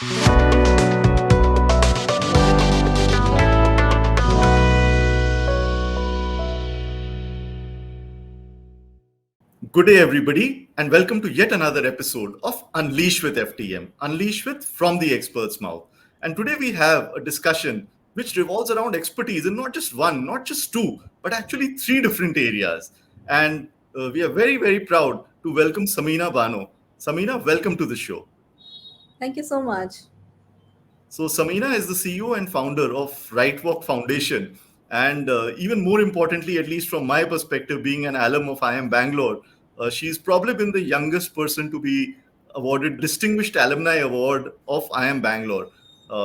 Good day, everybody, and welcome to yet another episode of Unleash with FTM, Unleash with From the Expert's Mouth. And today we have a discussion which revolves around expertise in not just one, not just two, but actually three different areas. And we are very, very proud to welcome Samina Bano. Samina, welcome to the show. Thank you so much. So, Samina is the CEO and founder of RightWalk Foundation. And even more importantly, at least from my perspective, being an alum of IIM Bangalore, she's probably been the youngest person to be awarded Distinguished Alumni Award of IIM Bangalore,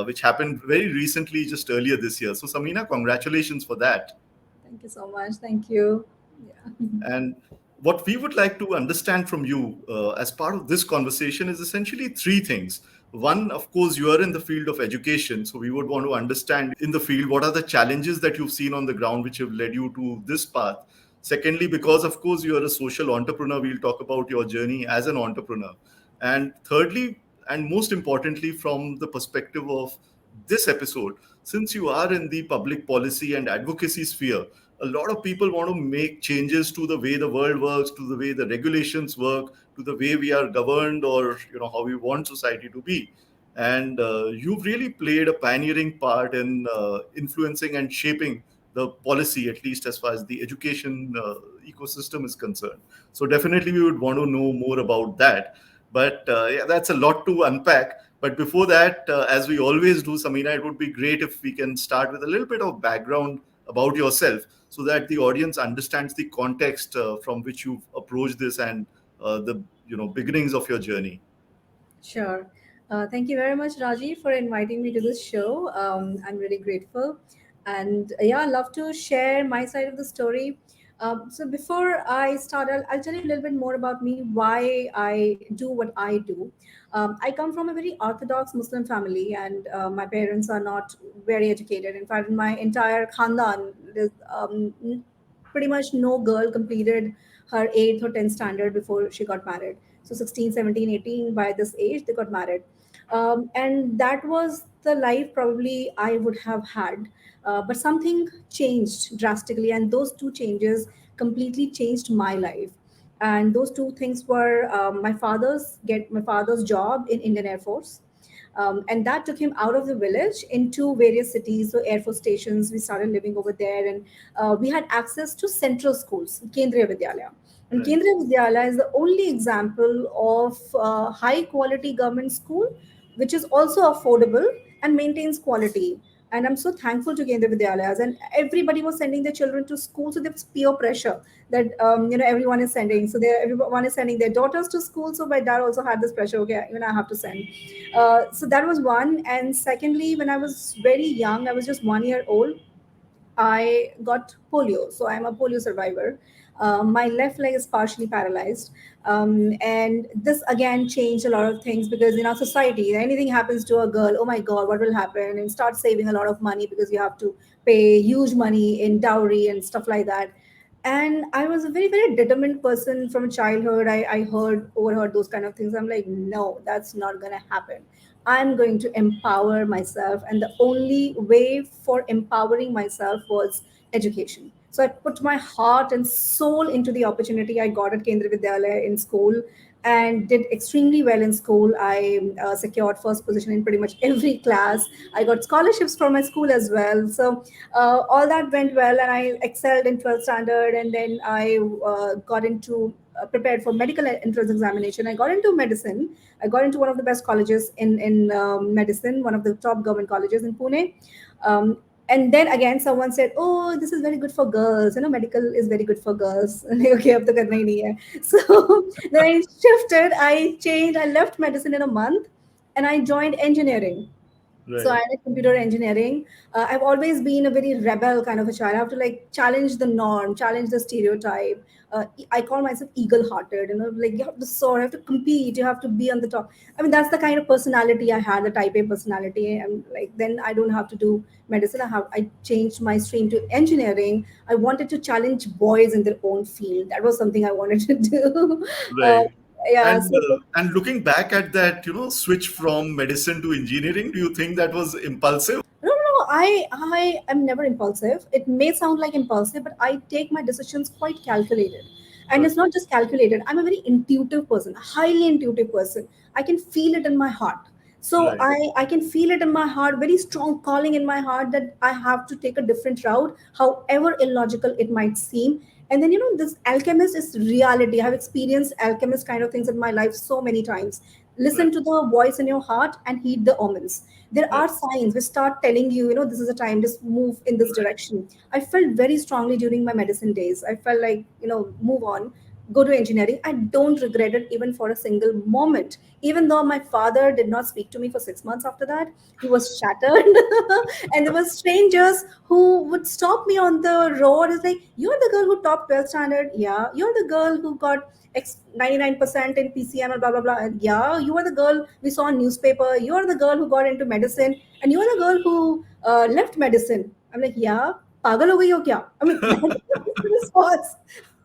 which happened very recently, just earlier this year. So, Samina, congratulations for that. Thank you so much. Thank you. Yeah. And what we would like to understand from you as part of this conversation is essentially three things. One, of course, you are in the field of education. So we would want to understand in the field what are the challenges that you've seen on the ground which have led you to this path. Secondly, because of course you are a social entrepreneur, we'll talk about your journey as an entrepreneur. And thirdly, and most importantly, from the perspective of this episode, since you are in the public policy and advocacy sphere, a lot of people want to make changes to the way the world works, to the way the regulations work, to the way we are governed, or how we want society to be. And you've really played a pioneering part in influencing and shaping the policy, at least as far as the education ecosystem is concerned. So definitely we would want to know more about that. But yeah, that's a lot to unpack. But before that, as we always do, Samina, it would be great if we can start with a little bit of background about yourself so that the audience understands the context from which you've approached this and the beginnings of your journey. Sure. Thank you very much, Rajiv, for inviting me to this show. I'm really grateful. And yeah, I'd love to share my side of the story. So before I start, I'll tell you a little bit more about me, why I do what I do. I come from a very orthodox Muslim family, and my parents are not very educated. In fact, in my entire khandan, there's pretty much no girl completed her 8th or 10th standard before she got married. So 16, 17, 18, by this age, they got married. And that was the life probably I would have had. But something changed drastically, and those two changes completely changed my life. And those two things were my father's job in Indian Air Force, and that took him out of the village into various cities, so Air Force stations. We started living over there, and we had access to central schools, Kendriya Vidyalaya. And Right. Kendriya Vidyalaya is the only example of high quality government school, which is also affordable and maintains quality. And I'm so thankful to Kendriya Vidyalayas. And everybody was sending their children to school, so there was peer pressure that everyone is sending. So everyone is sending their daughters to school. So my dad also had this pressure. Okay, I have to send. So that was one. And secondly, when I was very young, I was just 1 year old, I got polio. So I'm a polio survivor. My left leg is partially paralyzed. And this again changed a lot of things, because in our society, anything happens to a girl, oh my God, what will happen? And start saving a lot of money, because you have to pay huge money in dowry and stuff like that. And I was a very, very determined person from childhood. I overheard those kind of things. I'm like, no, that's not going to happen. I'm going to empower myself. And the only way for empowering myself was education. So I put my heart and soul into the opportunity I got at Kendra Vidyalaya in school, and did extremely well in school. I secured first position in pretty much every class. I got scholarships from my school as well. So all that went well, and I excelled in 12th standard. And then I got into prepared for medical entrance examination. I got into medicine. I got into one of the best colleges in medicine, one of the top government colleges in Pune. Um, and then again, someone said, "Oh, this is very good for girls. Medical is very good for girls." Okay, ab to karna hi nahi hai. So then I shifted. I changed. I left medicine in a month, and I joined engineering. So I Right. did computer engineering. I've always been a very rebel kind of a child. I have to like challenge the norm, challenge the stereotype. I call myself eagle-hearted. Like you have to soar, you have to compete, you have to be on the top. I mean, that's the kind of personality I had, the Type A personality. And like then I don't have to do medicine. I changed my stream to engineering. I wanted to challenge boys in their own field. That was something I wanted to do. uh, Right. Yeah. And So and looking back at that, switch from medicine to engineering, do you think that was impulsive? no, no, no. I am never impulsive. It may sound like impulsive, but I take my decisions quite calculated. And it's Okay. not just calculated. I'm a very intuitive person, highly intuitive person. I can feel it in my heart. So Right. I can feel it in my heart, very strong calling in my heart that I have to take a different route, however illogical it might seem. And then, this alchemist is reality. I have experienced alchemist kind of things in my life so many times. Right. Listen to the voice in your heart and heed the omens. There Right. are signs which start telling you, this is a time, just move in this Right. direction. I felt very strongly during my medicine days. I felt like, move on, go to engineering. I don't regret it even for a single moment. Even though my father did not speak to me for 6 months after that, he was shattered. And there were strangers who would stop me on the road. It's like, you're the girl who topped 12th standard. Yeah. You're the girl who got 99% in PCM and blah blah blah. And yeah, you are the girl we saw in newspaper. You are the girl who got into medicine, and you are the girl who left medicine. I'm like, yeah, pagal ho gayi ho kya? I mean, that's what the response.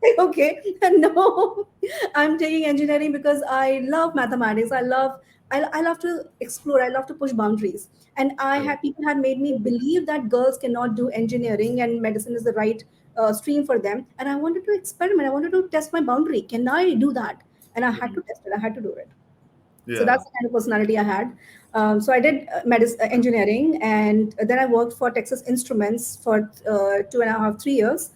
Like, okay, and no, I'm taking engineering because I love mathematics. I love to explore. I love to push boundaries. And I Right. had people had made me believe that girls cannot do engineering and medicine is the right stream for them. And I wanted to experiment. I wanted to test my boundary. Can I do that? And I had to Right. test it. I had to do it. So Yeah. that's the kind of personality I had. So I did engineering, and then I worked for Texas Instruments for 2.5, 3 years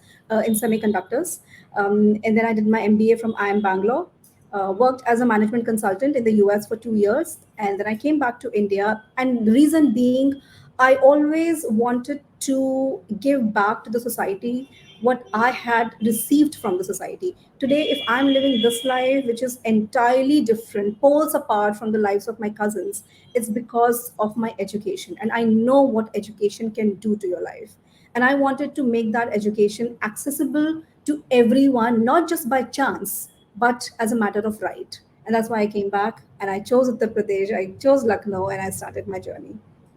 in semiconductors. And then I did my MBA from IIM Bangalore. Worked as a management consultant in the US for 2 years, and then I came back to India. And the reason being, I always wanted to give back to the society what I had received from the society. Today, if I'm living this life, which is entirely different, poles apart from the lives of my cousins, it's because of my education. And I know what education can do to your life. And I wanted to make that education accessible to everyone, not just by chance, but as a matter of right. And that's why I came back and I chose Uttar Pradesh, I chose Lucknow, and I started my journey.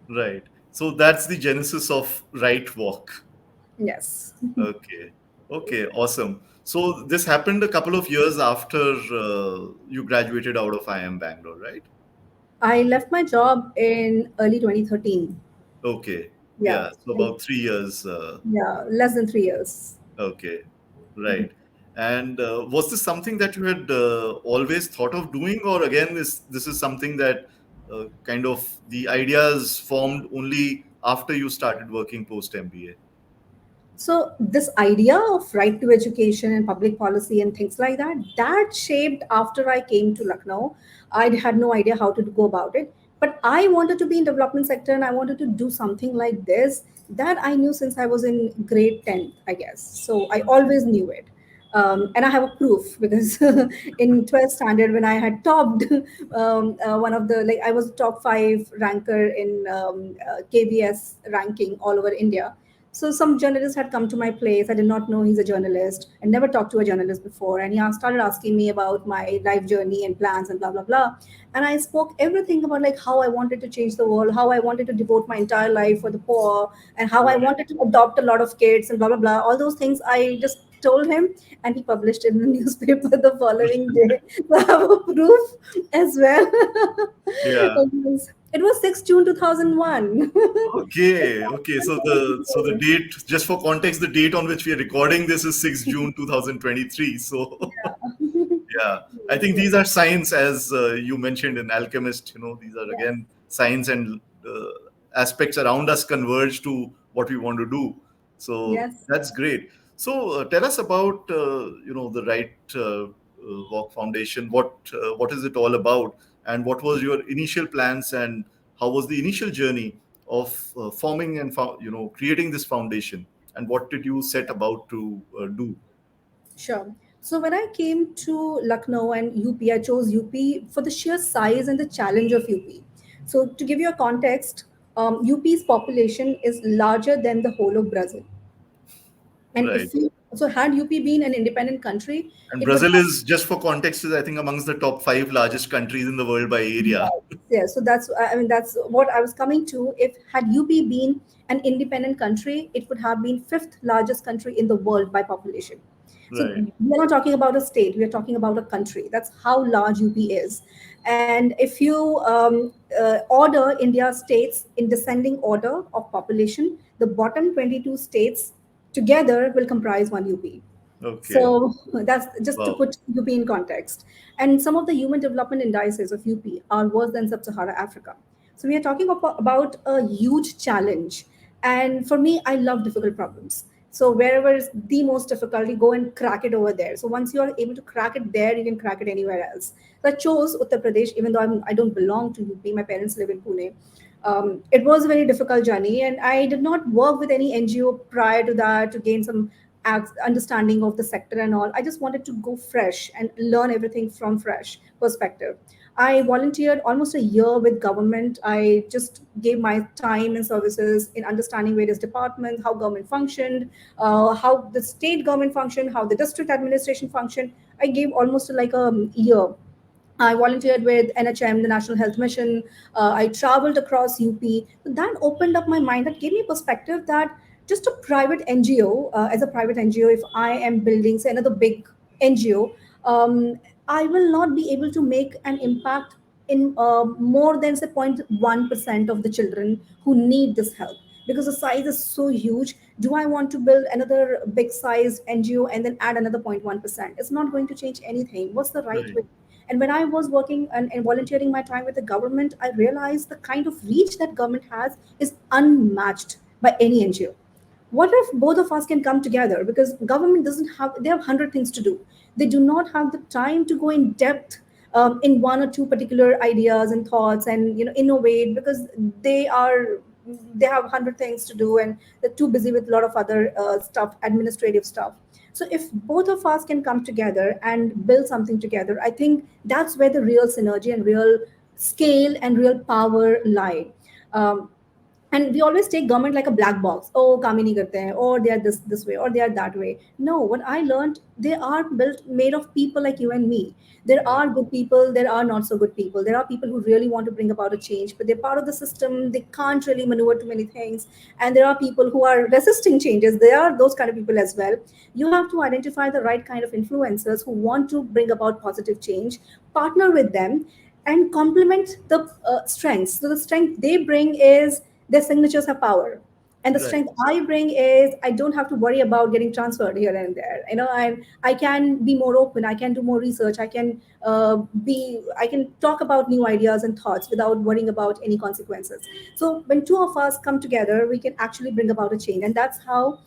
Right. So that's the genesis of Right Walk. Yes. Okay. Okay. Awesome. So this happened a couple of years after you graduated out of IIM Bangalore, right? I left my job in early 2013. Okay. Yeah. Yeah. So about 3 years. Yeah, less than 3 years. Okay. Right. And was this something that you had always thought of doing, or again, this is something that kind of the ideas formed only after you started working post MBA? So this idea of right to education and public policy and things like that, that shaped after I came to Lucknow. I had no idea how to go about it, but I wanted to be in development sector and I wanted to do something like this that I knew since I was in grade 10, I guess. So I always knew it. And I have a proof because in 12th standard, when I had topped one of the, like, I was top five ranker in KBS ranking all over India. So some journalist had come to my place. I did not know he's a journalist. I never talked to a journalist before, and he started asking me about my life journey and plans and blah blah blah. And I spoke everything about like how I wanted to change the world, how I wanted to devote my entire life for the poor, and how I Right. wanted to adopt a lot of kids and blah blah blah. All those things I just told him, and he published it in the newspaper the following day. So I have a proof as well. Yeah. It was 6 June 2001. Okay, okay. So the date, just for context, the date on which we are recording this is 6 June 2023. So yeah, I think these are signs, as you mentioned in Alchemist. These are Yes. again signs and aspects around us converge to what we want to do. So Yes. that's great. So tell us about the Right Walk Foundation. What is it all about, and what was your initial plans, and how was the initial journey of forming and creating this foundation, and what did you set about to do? Sure. So when I came to Lucknow and UP, I chose UP for the sheer size and the challenge of UP. So to give you a context, UP's population is larger than the whole of Brazil. And Right. if you so had UP been an independent country, And it would Brazil have. is, just for context, is I think amongst the top five largest countries in the world by area. Yeah, so that's what I was coming to. If had UP been an independent country, it would have been fifth largest country in the world by population. So Right. we are not talking about a state, we are talking about a country. That's how large UP is. And if you order India's states in descending order of population, the bottom 22 states together will comprise one UP. Okay. So that's just to Wow. put UP in context. And some of the human development indices of UP are worse than Sub-Saharan Africa. So we are talking about a huge challenge. And for me, I love difficult problems. So wherever is the most difficult, you go and crack it over there. So once you are able to crack it there, you can crack it anywhere else. So I chose Uttar Pradesh, even though I don't belong to UP. My parents live in Pune. It was a very difficult journey, and I did not work with any NGO prior to that to gain some understanding of the sector and all. I just wanted to go fresh and learn everything from fresh perspective. I volunteered almost a year with government. I just gave my time and services in understanding various departments, how government functioned, how the state government functioned, how the district administration functioned. I gave almost like a year. I volunteered with NHM, the National Health Mission. I traveled across UP. So that opened up my mind. That gave me a perspective that just a private NGO, as a private NGO, if I am building, say, another big NGO, I will not be able to make an impact in more than, say, 0.1% of the children who need this help, because the size is so huge. Do I want to build another big sized NGO and then add another 0.1%? It's not going to change anything. What's the right Right. way? And when I was working and volunteering my time with the government, I realized the kind of reach that government has is unmatched by any NGO. What if both of us can come together? Because government doesn't have, they have 100 things to do. They do not have the time to go in depth in one or two particular ideas and thoughts and innovate, because they are they have 100 things to do and they're too busy with a lot of other stuff, administrative stuff. So if both of us can come together and build something together, I think that's where the real synergy and real scale and real power lie. um, and we always take government like a black box. Oh, काम ही नहीं करते हैं, or they are this way, or they are that way. No, what I learned, they are built made of people like you and me. There Right. are good people, there are not so good people. There are people who really want to bring about a change, but they're part of the system, they can't really maneuver too many things. And there are people who are resisting changes, there are those kind of people as well. You have to identify the right kind of influencers who want to bring about positive change, partner with them, and complement the strengths. So the strength they bring is their signatures have power, and the Right. strength I bring is I don't have to worry about getting transferred here and there. And I can be more open. I can do more research. I can talk about new ideas and thoughts without worrying about any consequences. So when two of us come together, we can actually bring about a change, and that's how.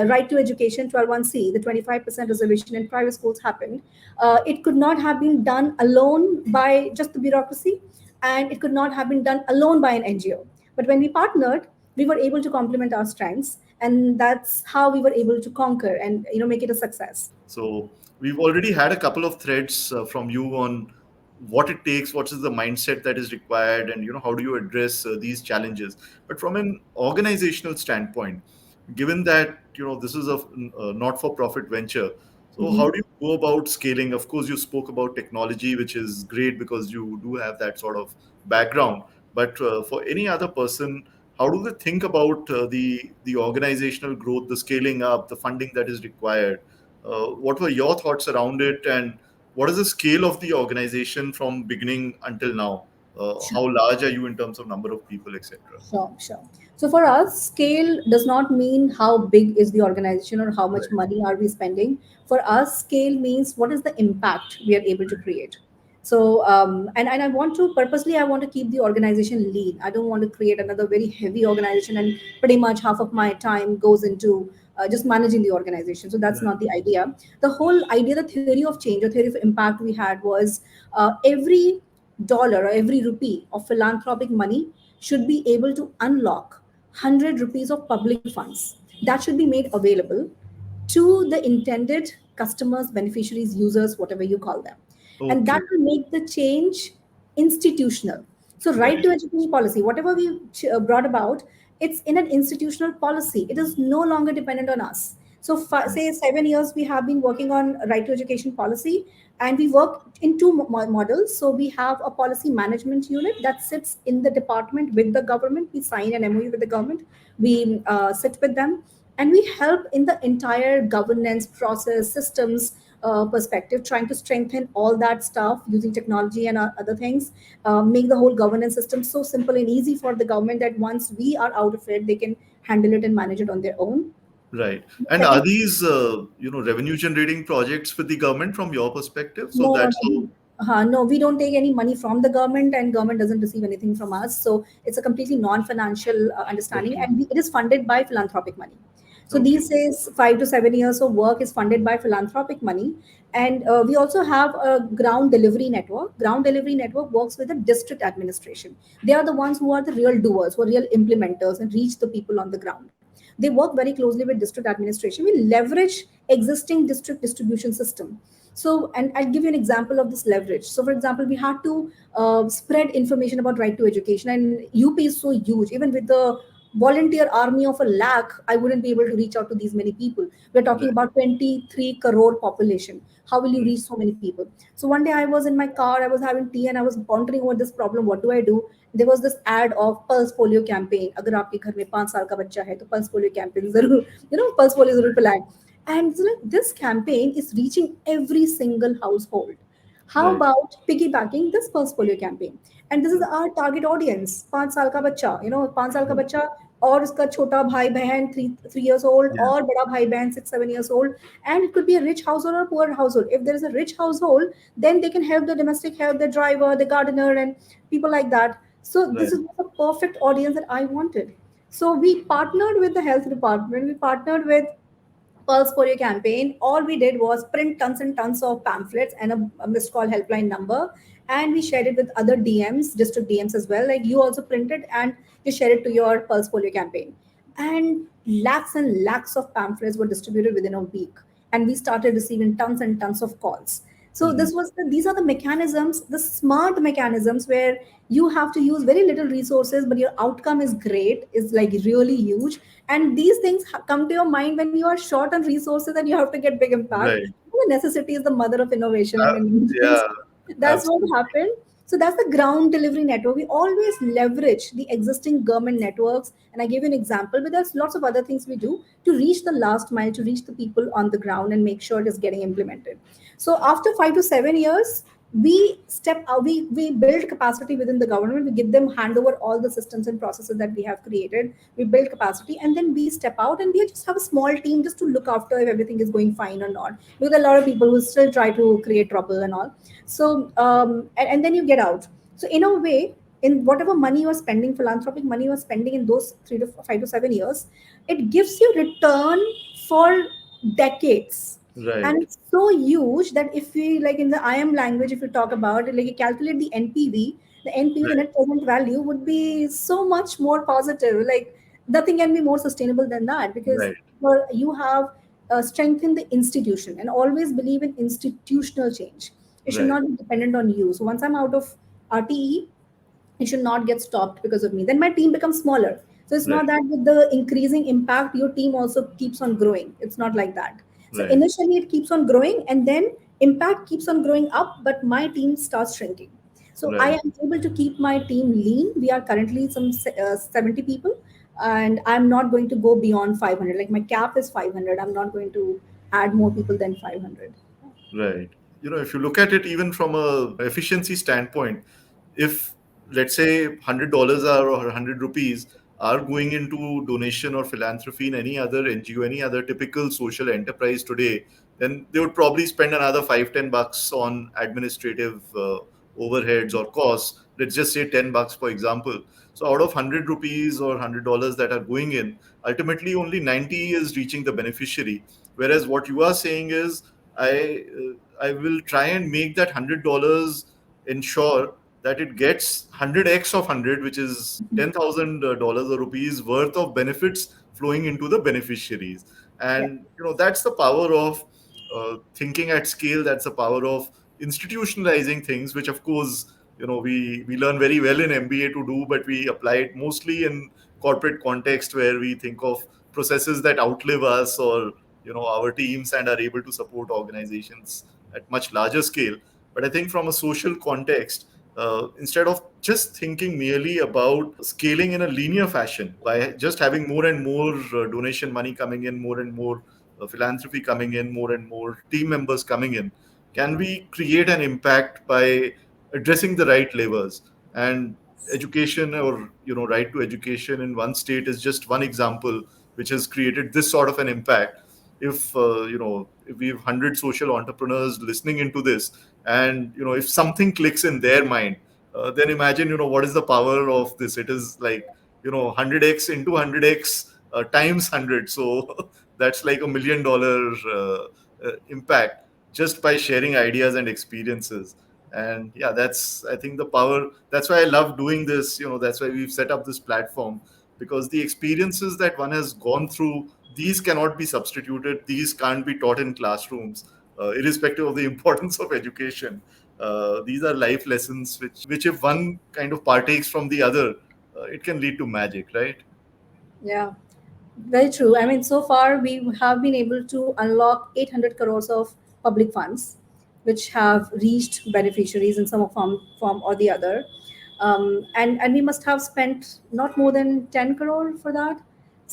Right to education 121C, the 25% reservation in private schools happened. It could not have been done alone by just the bureaucracy, and it could not have been done alone by an NGO. But when we partnered, we were able to complement our strengths, and that's how we were able to conquer and make it a success. So we've already had a couple of threads from you on what it takes, what is the mindset that is required, and how do you address these challenges. But from an organizational standpoint, given that this is a not-for-profit venture, so how Mhm. do you go about scaling? Of course, you spoke about technology, which is great because you do have that sort of background. But for any other person, how do they think about the organizational growth, the scaling up, the funding that is required? What were your thoughts around it, and what is the scale of the organization from beginning until now? How large are you in terms of number of people, etc.? Sure, sure. So for us, scale does not mean how big is the organization or how much Right. money are we spending. For us, scale means what is the impact we are able to create. So and I want to purposely I want to keep the organization lean. I don't want to create another very heavy organization and pretty much half of my time goes into just managing the organization. So that's Right. not the idea. The whole idea, the theory of change or theory of impact we had was every dollar or every rupee of philanthropic money should be able to unlock 100 rupees of public funds that should be made available to the intended customers, beneficiaries, users, whatever you call them. And Okay. that will make the change institutional. So, right Right. to education policy, whatever we brought about, it's in an institutional policy. It is no longer dependent on us. So, say 7 years we have been working on right to education policy, and we work in two models. So, we have a policy management unit that sits in the department with the government. We sign an MOU with the government. We sit with them, and we help in the entire governance process systems perspective, trying to strengthen all that stuff using technology and other things, make the whole governance system so simple and easy for the government that once we are out of it, they can handle it and manage it on their own. Right. And are Second, these, revenue generating projects with the government from your perspective? So no, that's no, how. no, we don't take any money from the government, and government doesn't receive anything from us. So it's a completely non-financial understanding, Okay. and it is funded by philanthropic money. So Okay. these days, 5 to 7 years of work is funded by philanthropic money, and we also have a ground delivery network. Ground delivery network works with the district administration. They are the ones who are the real doers, who are real implementers, and reach the people on the ground. They work very closely with district administration. We leverage existing district distribution system. So, and I'll give you an example of this leverage. So, for example, we had to spread information about right to education, and UP is so huge. Even with the volunteer army of a lakh, I wouldn't be able to reach out to these many people. We're talking Right. about 23 crore population. How will you Mm. reach so many people? So one day I was in my car, I was having tea, and I was pondering over this problem. What do I do? There was this ad of pulse polio campaign. अगर आपके घर में 5 साल का बच्चा है तो pulse polio campaign जरूर, pulse polio जरूर पिलाएं. And so, like, this campaign is reaching every single household. How Right. about piggybacking this pulse polio campaign? And this is our target audience, 5 साल का बच्चा, 5 साल का Mm. बच्चा, और उसका छोटा भाई बहन 3 years old, Yeah. और बड़ा भाई बहन 6 7 years old, and it could be a rich household or a poor household. If there is a rich household, then they can help the domestic help, the driver, the gardener, and people like that. So this Right. is the perfect audience that I wanted. So we partnered with the health department. We partnered with Pulse Polio campaign. All we did was print tons and tons of pamphlets and a missed call helpline number, and we shared it with other DMs, district DMs as well. Like you also print it and you share it to your Pulse Polio campaign. And lakhs of pamphlets were distributed within a week, and we started receiving tons and tons of calls. So Mhm. these are the mechanisms, the smart mechanisms where you have to use very little resources, but your outcome is great, is like really huge. And these things come to your mind when you are short on resources and you have to get big impact. Right. The necessity is the mother of innovation Uh, in India. yeah. That's what Absolutely. happened. So that's the ground delivery network. We always leverage the existing government networks. And I gave you an example, but there's lots of other things we do to reach the last mile, to reach the people on the ground and make sure it is getting implemented. So after 5 to 7 years, we step out, we build capacity within the government. We give them hand over all the systems and processes that we have created. We build capacity, and then we step out and we just have a small team just to look after if everything is going fine or not. Because a lot of people who still try to create trouble and all. So and then you get out. So in a way, in whatever money you are spending, philanthropic money you are spending in those 3 to 5 to 7 years, it gives you return for decades. And Right. it's so huge that if we, like in the IM language, if you talk about it, like you calculate the NPV, the NPV, the Right. net present value, would be so much more positive. Like nothing can be more sustainable than that, because Right. you have strengthened the institution, and always believe in institutional change. It should Right. not be dependent on you. So once I'm out of RTE, it should not get stopped because of me. Then my team becomes smaller. So it's Right. not that with the increasing impact, your team also keeps on growing. It's not like that. So Right. initially it keeps on growing, and then impact keeps on growing up, but my team starts shrinking. So I Right. am able to keep my team lean. We are currently some 70 people, and I'm not going to go beyond 500. Like my cap is 500. I'm not going to add more people than 500. Right. If you look at it even from a efficiency standpoint, if let's say $100 are or 100 rupees are going into donation or philanthropy in any other NGO, any other typical social enterprise today, then they would probably spend another 5-10 bucks on administrative overheads or costs. Let's just say $10, for example. So out of 100 rupees or $100 that are going in, ultimately only 90 is reaching the beneficiary. Whereas what you are saying is, I will try and make that $100 ensure that it gets 100x of 100, which is $10,000 or rupees worth of benefits flowing into the beneficiaries. Yeah. And that's the power of thinking at scale. That's the power of institutionalizing things, which of course we learn very well in MBA to do, but we apply it mostly in corporate context where we think of processes that outlive us, or our teams, and are able to support organizations at much larger scale. But I think from a social context, instead of just thinking merely about scaling in a linear fashion by just having more and more donation money coming in, more and more philanthropy coming in, more and more team members coming in, can we create an impact by addressing the right levers? And education, or right to education in one state is just one example which has created this sort of an impact. If we have 100 social entrepreneurs listening into this, and if something clicks in their mind, then imagine what is the power of this. It is like 100x into 100x times 100. So that's like $1 million impact just by sharing ideas and experiences. And yeah, that's, I think, the power. That's why I love doing this. That's why we've set up this platform, because the experiences that one has gone through, these cannot be substituted, these can't be taught in classrooms, irrespective of the importance of education. These are life lessons which if one kind of partakes from the other, it can lead to magic, right? Yeah. Very true. I mean, so far we have been able to unlock 800 crores of public funds, which have reached beneficiaries in some form or the other. And we must have spent not more than 10 crore for that.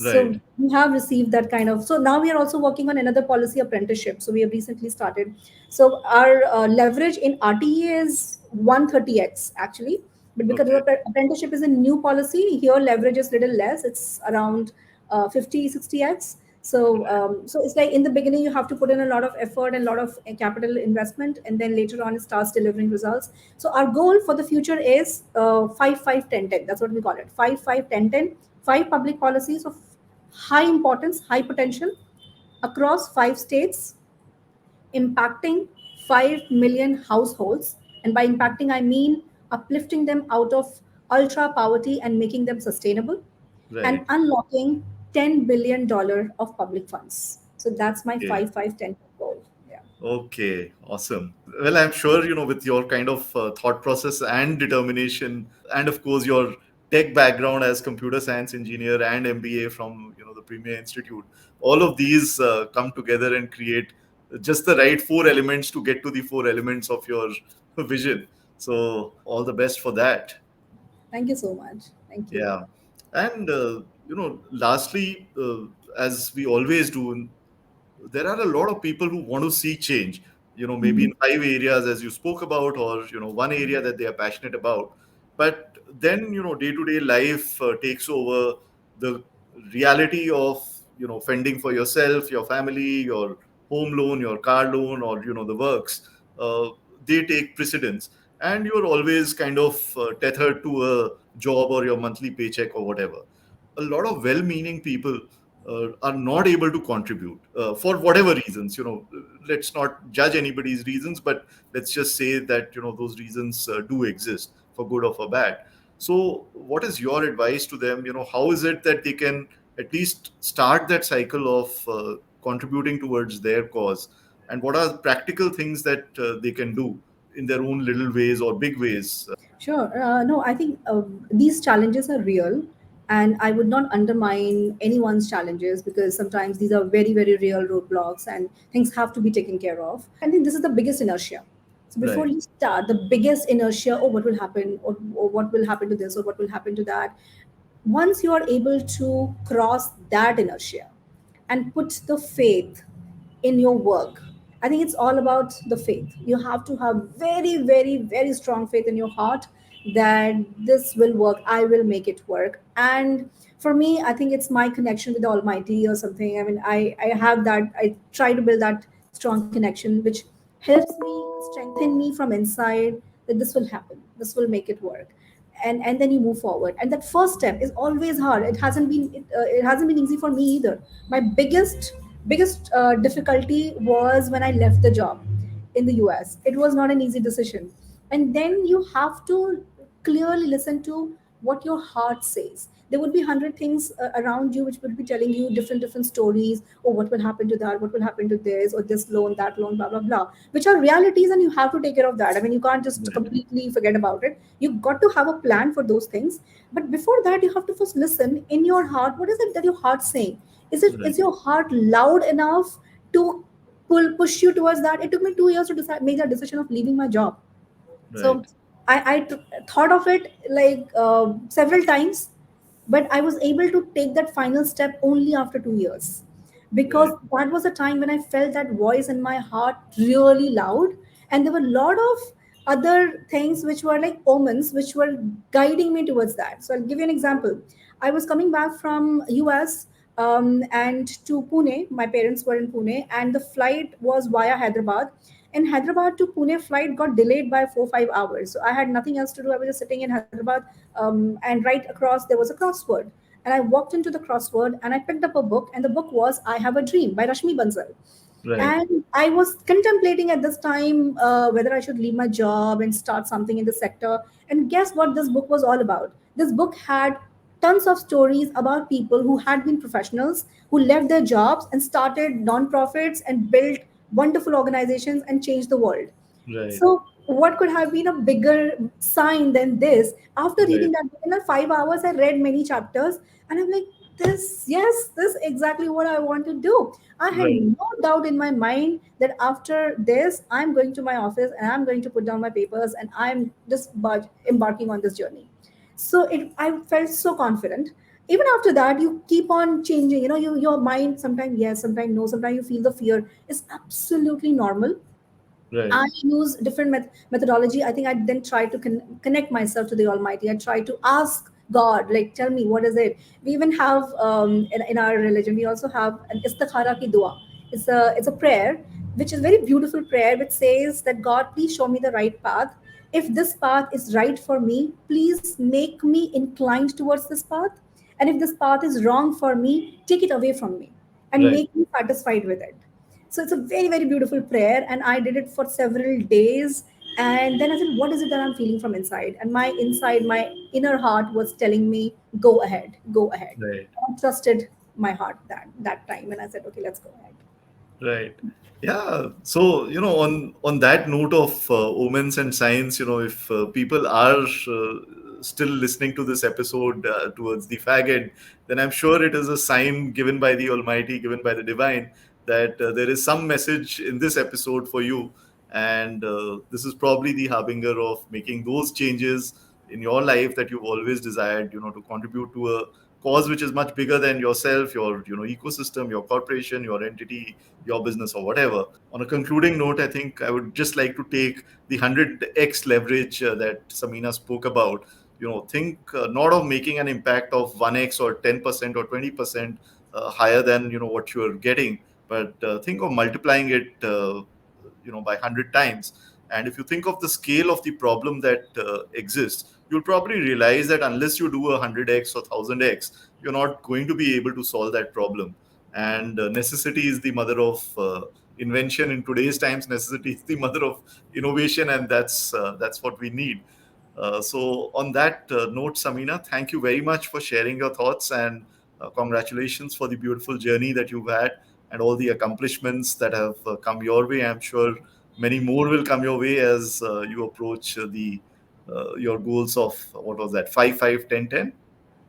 Right. So we have received that kind of. So now we are also working on another policy, apprenticeship. So we have recently started. So our leverage in RTE is 130x actually. But because Okay. the apprenticeship is a new policy, here leverage is little less. It's around 50 60x. So it's like in the beginning you have to put in a lot of effort and a lot of capital investment, and then later on it starts delivering results. So our goal for the future is 5 5 10 10. That's what we call it. 5 5 10 10. Five public policies of high importance, high potential across 5 states, impacting 5 million households. And by impacting, I mean uplifting them out of ultra poverty and making them sustainable, and Right. unlocking $10 billion of public funds. So that's my Okay. 5 5 10 goal. Yeah. Okay, awesome. Well, I'm sure, with your kind of thought process and determination, and of course, your tech background as computer science engineer and MBA from, the Premier Institute, all of these come together and create just the right four elements to get to the four elements of your vision. So, all the best for that. Thank you so much. Thank you. Yeah. And, lastly, as we always do, there are a lot of people who want to see change, maybe in Mhm. five areas as you spoke about, or one area that they are passionate about. But then day to day life takes over. The reality of fending for yourself, your family, your home loan, your car loan, or the works, uh, they take precedence, and you're always kind of tethered to a job or your monthly paycheck or whatever. A lot of well-meaning people are not able to contribute for whatever reasons. Let's not judge anybody's reasons, but let's just say that those reasons do exist, for good or for bad. So what is your advice to them? How is it that they can at least start that cycle of contributing towards their cause, and what are practical things that they can do in their own little ways or big ways? Sure. No, I think these challenges are real, and I would not undermine anyone's challenges because sometimes these are very, very real roadblocks and things have to be taken care of. I think this is the biggest inertia. So before Right. you start, the biggest inertia, oh, what will happen, or what will happen to this, or what will happen to that. Once you are able to cross that inertia and put the faith in your work, I think it's all about the faith. You have to have very, very, very strong faith in your heart that this will work, I will make it work. And for me, I think it's my connection with the Almighty or something. I mean, I have that, I try to build that strong connection, which helps me strengthen me from inside, that this will happen, this will make it work. And then you move forward, and that first step is always hard. It hasn't been easy for me either. My biggest difficulty was when I left the job in the US. It was not an easy decision. And then you have to clearly listen to what your heart says. There would be 100 things around you which would be telling you different stories. Oh, what will happen to that? What will happen to this? Or this loan, that loan, blah, blah, blah. Which are realities, and you have to take care of that. I mean, you can't just Right. completely forget about it. You've got to have a plan for those things. But before that, you have to first listen in your heart. What is it that your heart's saying? Is Right. your heart loud enough to push you towards that? It took me 2 years to decide, make that decision of leaving my job. So Right. thought of it like several times, but I was able to take that final step only after 2 years, because Right. that was a time when I felt that voice in my heart really loud, and there were a lot of other things which were like omens which were guiding me towards that. So I'll give you an example. I was coming back from US, and to Pune. My parents were in Pune, and the flight was via Hyderabad. And Hyderabad to Pune flight got delayed by 4 5 hours. So I had nothing else to do. I was just sitting in Hyderabad, and right across there was a crossword. And I walked into the crossword and I picked up a book, and the book was I Have a Dream by Rashmi Bansal. Right. And I was contemplating at this time whether I should leave my job and start something in the sector. And guess what this book was all about? This book had tons of stories about people who had been professionals, who left their jobs and started non-profits and built wonderful organizations and changed the world. Right. So, what could have been a bigger sign than this? After Right. reading that book in 5 hours, I read many chapters, and I'm like, this, yes, this is exactly what I want to do. I had Right. no doubt in my mind that after this, I'm going to my office and I'm going to put down my papers and I'm just embarking on this journey. So I felt so confident. Even after that, you keep on changing. Your mind sometimes yes, sometimes no, sometimes you feel the fear. It's absolutely normal. Right. I use different methodology. I think I then try to connect myself to the Almighty. I try to ask God, like, tell me, what is it? We even have in our religion, we also have an istikhara ki dua. It's a prayer, which is very beautiful prayer, which says that God, please show me the right path. If this path is right for me, please make me inclined towards this path. And if this path is wrong for me, take it away from me and Right. make me satisfied with it. So it's a very, very beautiful prayer. And I did it for several days. And then I said, what is it that I'm feeling from inside? And my inside, my inner heart was telling me, go ahead, go ahead. Right. I trusted my heart that time. And I said, okay, let's go ahead. Right. Yeah. So, on that note of omens and signs, if people are still listening to this episode towards the fag end, then I'm sure it is a sign given by the Almighty, given by the divine, that there is some message in this episode for you. And this is probably the harbinger of making those changes in your life that you've always desired, to contribute to a cause which is much bigger than yourself, your, ecosystem, your corporation, your entity, your business, or whatever. On a concluding note, I think I would just like to take the 100x leverage that Samina spoke about. Think not of making an impact of 1x or 10% or 20% higher than what you're getting, but think of multiplying it by 100 times. And if you think of the scale of the problem that exists, you'll probably realize that unless you do 100x or 1000x, you're not going to be able to solve that problem. And necessity is the mother of invention. In today's times, necessity is the mother of innovation, and that's what we need. So on that note, Samina, thank you very much for sharing your thoughts, and congratulations for the beautiful journey that you've had and all the accomplishments that have come your way. I'm sure many more will come your way as you approach the your goals of what was that 5 5 10 10.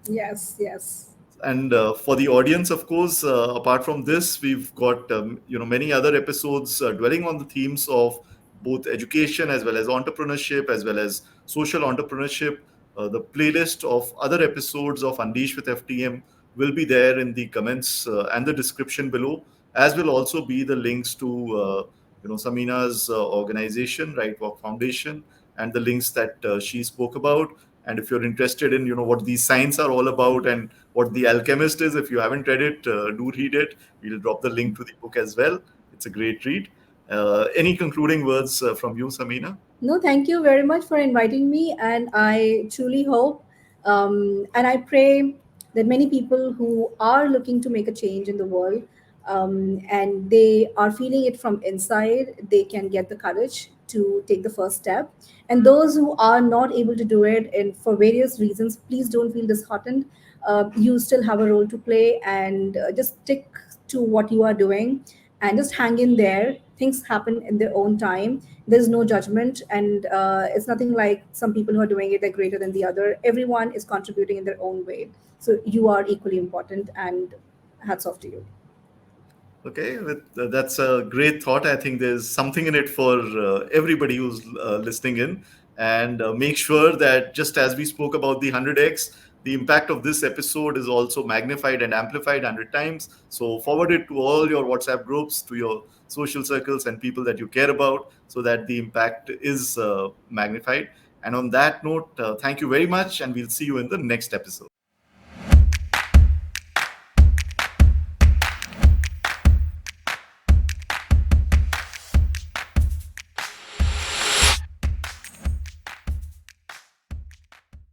Yes, yes. And for the audience, of course, apart from this, we've got many other episodes dwelling on the themes of both education as well as entrepreneurship as well as social entrepreneurship. The playlist of other episodes of Unleash with FTM will be there in the comments and the description below, as will also be the links to Samina's organization, RightWalk Foundation, and the links that she spoke about. And if you're interested in what these signs are all about and what The Alchemist is, if you haven't read it, do read it. We'll drop the link to the book as well. It's a great read. Any concluding words from you, Samina? No, thank you very much for inviting me. And I truly hope and I pray that many people who are looking to make a change in the world, and they are feeling it from inside, they can get the courage to take the first step. And those who are not able to do it, and for various reasons, please don't feel disheartened. You still have a role to play, and just stick to what you are doing and just hang in there. Things happen in their own time. There's no judgment, and it's nothing like some people who are doing it, they're greater than the other. Everyone is contributing in their own way. So you are equally important, and hats off to you. Okay, that's a great thought. I think there's something in it for everybody who's listening in. and make sure that just as we spoke about the 100x, the impact of this episode is also magnified and amplified 100 times. So forward it to all your WhatsApp groups, to your social circles and people that you care about, so that the impact is magnified. And on that note, thank you very much, and we'll see you in the next episode.